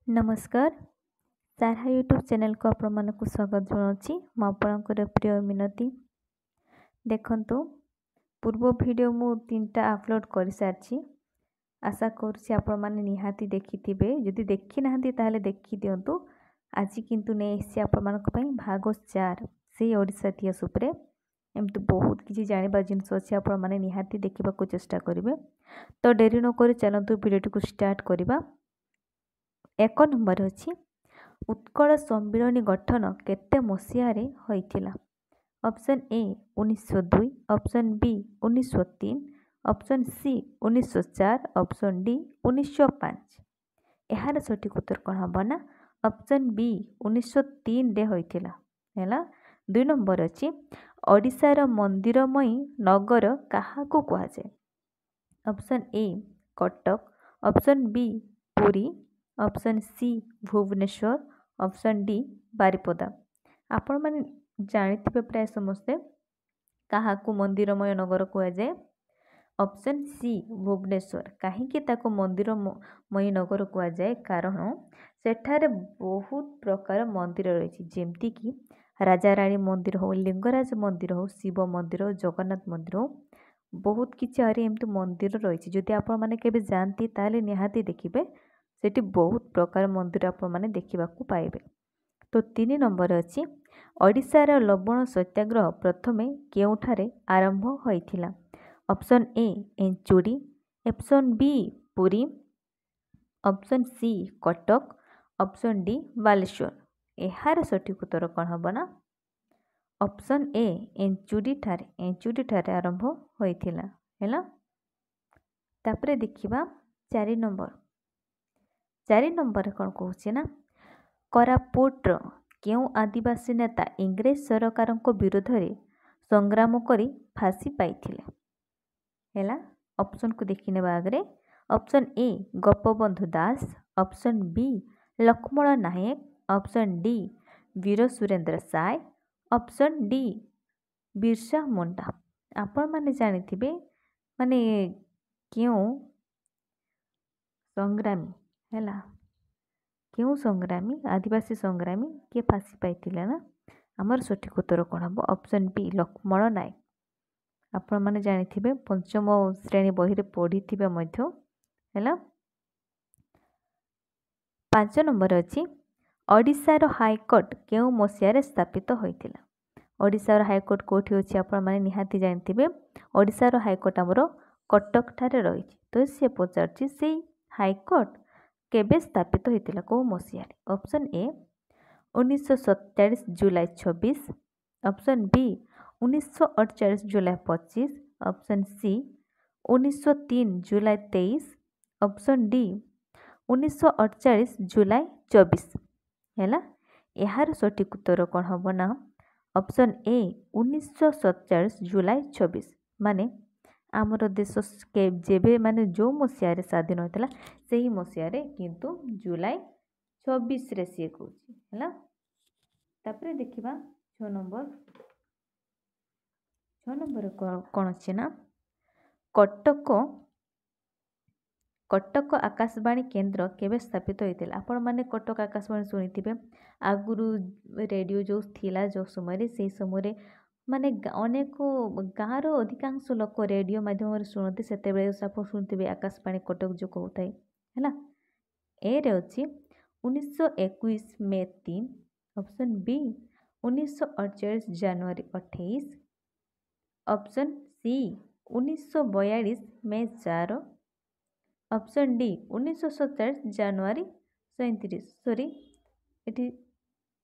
नमस्कार सारा YouTube channel को आपण मानक स्वागत जनावि मु आपणकर प्रिय मिनती देखंतु पूर्व वीडियो मु 3टा अपलोड कर सारी आशा करुँच आपण मैंने निहाती देखिथिबे जदि देखि नाहंती ताहले देखि दियंतु आज किंतु नै आसी आपण मानक पई भाग 4 से ओडिसा इतिहास उपरे एमती बहुत किसी जानिबा जिनस अछि आपण माने निहाती देखिबा को चेष्टा करिवे तो डेरी न करि चलंतु वीडियो को स्टार्ट करिबा। 1 नंबर अछि उत्कल सम्मिलनी गठन केते मसियारे होइथिला। Option A 1902, option B 1903, option C 1904, option D 1905। एहार सठिक उत्तर कोन हबो ना ऑप्शन बी 1903 रे होइथिला हैला। 2 नंबर अछि ओडिसा मंदिरमयी नगर काहाकू कुहा जाय। Option A Cuttack, option B Puri, option C Bhubaneswar, option D Baripada. आपण माने जानिथिबे प्राय समस्ते काहाकू मंदिरमय नगर कुहा जाय। ऑप्शन सी भुवनेश्वर काहेकि ताको मंदिरमयी नगर कुहा जाय कारण सेठारे बहुत प्रकार मंदिर रही जेमती कि राजा रानी मंदिर हो, लिंगराज मंदिर हो, शिव मंदिर, जगन्नाथ मंदिर हो, बहुत किछि आरे एमती मंदिर रही। जदि आपण माने केबे जानती ताले निहाती देखिबे सेठी बहुत प्रकार मंदिर आपण माने देखिबा को पाइबे। तो 3 नंबर अछि ओडिसा रा लवण सत्याग्रह प्रथमे केउठारे आरंभ होइथिला। Option A Inchudi, option B Puri, option C Cuttack, option D Baleshwar. एहार सठिक उत्तर कोन हबो ना ऑप्शन ए एंचुडी ठारे आरंभ होइथिला हैला। तापरे देखिबा 4 नंबर कौन कहूँ ना कोरापुट केउ आदिवासी नेता इंग्रेज सरकार विरोध में संग्राम करी फांसी पाइथिले हैला। ऑप्शन को देखने आगे option A Gopabandhu Das, option B Laxman Nayak, option D Veer Surendra Sai, option D Birsa Munda. आपण माने जानिथिबे माने क्यों संग्रामी हैला क्यों संग्रामी आदिवासी संग्रामी किए फांसी पाइथिले ना आमर सठिक उत्तर कौन हम ऑप्शन बी लक्ष्मण नायक। आपण माने जानिथिबे पंचम श्रेणी बही रे पढ़िथिबे मध्य हैला। 5 नंबर अछि ओडिसा रो हाईकोर्ट केउ मसिया स्थापित होइथिला। ओडिसा रो हाईकोर्ट कोठी अछि आपण माने निहाती जानिथिबे ओडिसा रो हाईकोर्ट हमरो कटक ठारे रही। तो से पचारछि सेई हाईकोर्ट केबे स्थापित होइथिला को मसिया। Option A 1947 July 26, option B 1948 July 25, option C 1903 July 23, option D 1948 July 24 हैला। एहार सठिक उत्तर कोन हबो ना ऑप्शन ए 1947 जुलाई 26 माने आमर देश के जेबे माने जो मसिया स्वाधीन होता से ही मसिया किंतु जुलाई 26 रे सी कहूँ हैला। तापरे देखिबा 6 नंबर कौन अच्छे ना कटक आकाशवाणी केन्द्र केबे स्थापित होइतिला। आपण माने कटक आकाशवाणी सुनिथिबे आगुरु रेडियो जो थिला जो समय से समय माने अनेक गाँव अधिकांश लोक रेडियो माध्यम शुणती से आप शुणुवे आकाशवाणी कटक जो कहता है। ए रे अच्छी 1921 मे 3, ऑप्शन बी 1948 जनवरी 28, ऑप्शन सी 1942 मे 4, ऑप्शन डी 1947 जनवरी 37 सॉरी एटी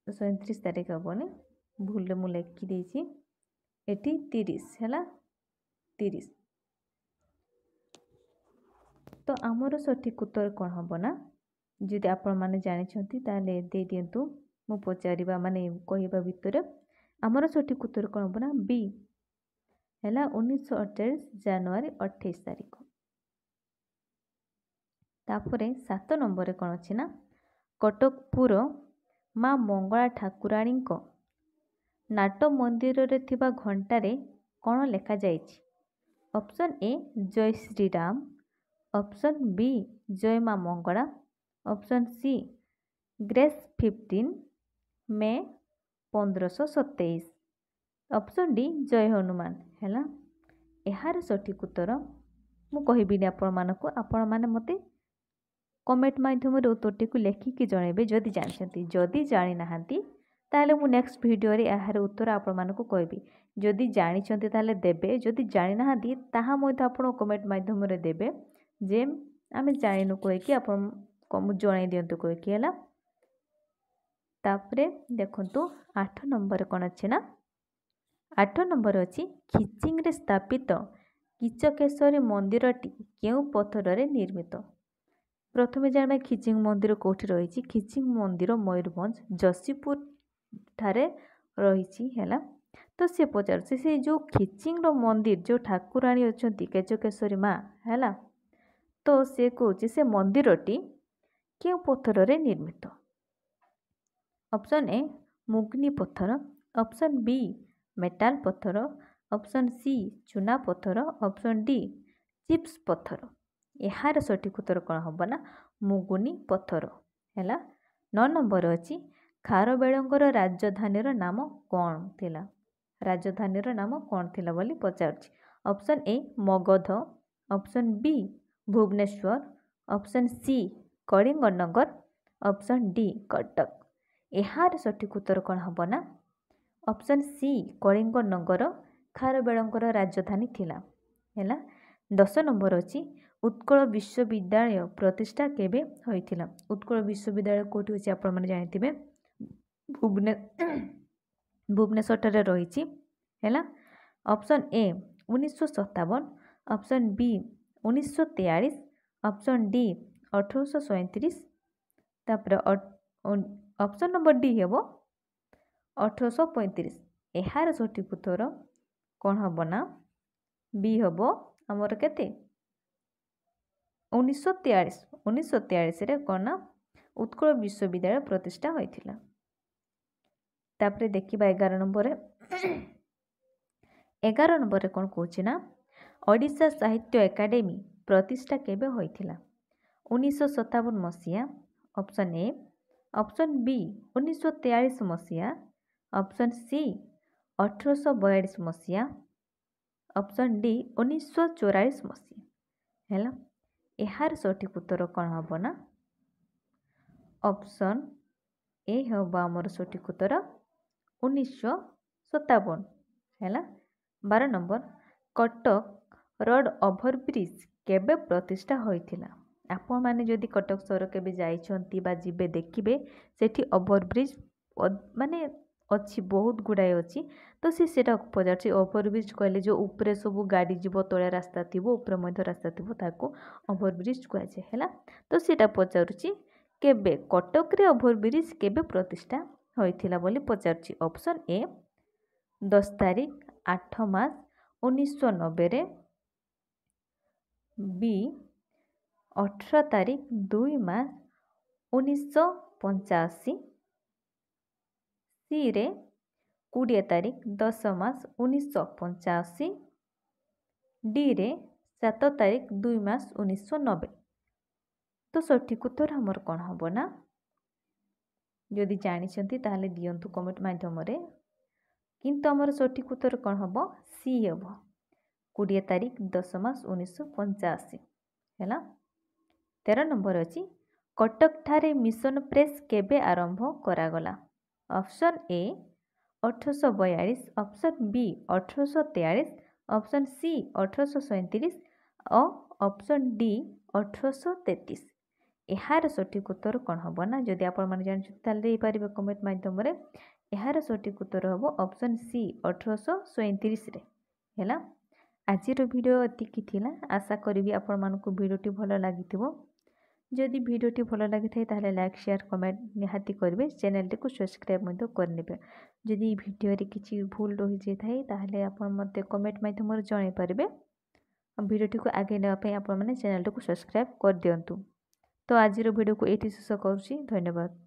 37 तारीख हेनी भूल मु लिखी एटी 30 है 30। तो आमर सठिक उत्तर कौन हम ना जदि आपण माने जानिछंती ताले दे दियंतु मु पचारिबा माने कहबा भितर आमर सठिक उत्तर कौन हम ना बी हैला 1948 जनवरी 28 तारीख। तापरे 7 नंबर कौन अच्छी ना कटकपुर माँ मंगला ठाकुराणी नाट मंदिर रे थिबा घंटारे कौन लेखा जाइछि। ऑप्शन ए जय श्री राम, ऑप्शन बी जय माँ मंगला, ऑप्शन सी ग्रेस 15 मे 1527। ऑप्शन डी जय हनुमान है। यार सठिक उत्तर मु कहबिनी आपण माने मते कमेंट माध्यम उत्तरटी को लेखिकी जनइबे जदि जानते। जदि जानी नाहांती ताले मु नेक्स्ट वीडियो रे यार उत्तर आपण मानकु कहबी। जदि जानिछंती ताले देबे, जदि जानि नाहांती ताहा मध्ये आपण कमेंट माध्यम रे देबे जे आमे जानिनु कहकी आपण कमु जणाई दियंतु कहकी हला। तापरे देखंतु 8 नंबर कोन अछि ना, 8 नंबर अछि खिचिंग रे स्थापित किचकेश्वरी मंदिरटी केउ पत्थर रे निर्मित। प्रथमे जाने खिचिंग मंदिर कोठी रही। खिचिंग मंदिर मयूरभंज जसीपुर ठारे रही है। तो सी पचार से जो खिचिंग मंदिर जो ठाकुराणी अच्छा केचकेश्वरी माँ है, तो सी कहे से मंदिरटी के पत्थर रे निर्मित। ऑप्शन ए मुग्नी पत्थर, ऑप्शन बी मेटाल पत्थर, ऑप्शन सी चूना पत्थर, ऑप्शन डी चिप्स पत्थर। यार सठिक उत्तर कौन हम ना मुगुनी पत्थर है। 9 नंबर अच्छी खारबेलंगर राजधानी नाम कौन थिला। राजधानी नाम कौन थिला बोली पचार। Option A Magadh, option B Bhubaneswar, option C Kalinganagar, option D Cuttack. यार सठिक उत्तर कौन हम ना ऑप्शन सी कलिंगनगर खारबेलंगर राजधानी थिला है। 10 नंबर अच्छी उत्कल विश्वविद्यालय प्रतिष्ठा केबे होइथिला। उत्कल विश्वविद्यालय कोठी अछि आपण माने जानिथिबे भुवनेश्वर रे रहिछि हैला। Option A 1957, option B 1943, option D 1837, तापर ऑप्शन नंबर डी हेबो 1835। यार सठिक उत्तर कौन हम ना बी हेबो हमर केते 1943। 1943 रे कौन ना उत्कल विश्वविद्यालय प्रतिष्ठा होइथिला। तापरे देखिबा 11 नंबर 11 नंबर कौन कहछि ना ओडिशा साहित्य एकाडेमी प्रतिष्ठा केबे होइथिला। 1957 मसिया, ऑप्शन ए, ऑप्शन बी 1943 मसिया, ऑप्शन सी 1842 मसिया, ऑप्शन डी 1944 मसिया है। यार सठिक उत्तर कौन हम ना ऑप्शन ए हम आमर सठिक उत्तर 1957 है। 12 नंबर कटक रोड ओभरब्रिज केबे प्रतिष्ठा होइथिला। आपण माने जदि कटक सहर केबे जाइछंती बा जिबे देखिबे सेठी ओभरब्रिज माने अच्छी बहुत गुड़ाए अच्छी। तो सीटा पचार ओभरब्रिज कहले जो ऊपर सब गाड़ी जीव तले रास्ता थी ऊपर मध्य रास्ता थी ताको ओभरब्रिज कहुए है। तो सीटा पचारुची केबे कटक रे ओभरब्रिज केबे प्रतिष्ठा होइथिला बोली पचारुची। ऑप्शन ए 10 तारीख 8 मास 1990 रे, बी 18 तारीख 2 मास 1985, सी रे 20 तारीख 10 मास 1985, डी रे 7 तारीख 2 मास 1990। तो सठिक उत्तर हमर कौन हम ना जदि जानिछंती ताहले दियंतु कमेंट माध्यम रे। किंतु हमर सठिक उत्तर कौन हम सी हेब 20 तारीख 10 मास 1985 है। 13 नंबर अच्छी कटक ठारे मिशन प्रेस केबे आरंभ करागला। Option A 1842, option B 1843, option C 1837 और ऑप्शन डी 1833। यार सठिक उत्तर कौन हम ना जदि आपण माने जानि पारे कमेंट माध्यम रे। यार सठिक उत्तर हम ऑप्शन सी 1837 रे है। आजिर वीडियो एतिकी थिला। आशा करी आपण मानकु वीडियोटी भल लागिथिबो। जदि वीडियोटी भल लगी थाए ताहले लाइक शेयर कमेंट निहाती करेंगे। चैनल को सब्सक्राइब मध्य करने। जदि वीडियो रे किछि भूल रही जाए थाए ताहले आपण मते कमेंट माध्यम रे जणाई पारिबे। वीडियोटी को आगे नेबा आपण माने चैनल को सब्सक्राइब कर दियंतु। तो आजिर वीडियो को एठी शेष करूछि। धन्यवाद।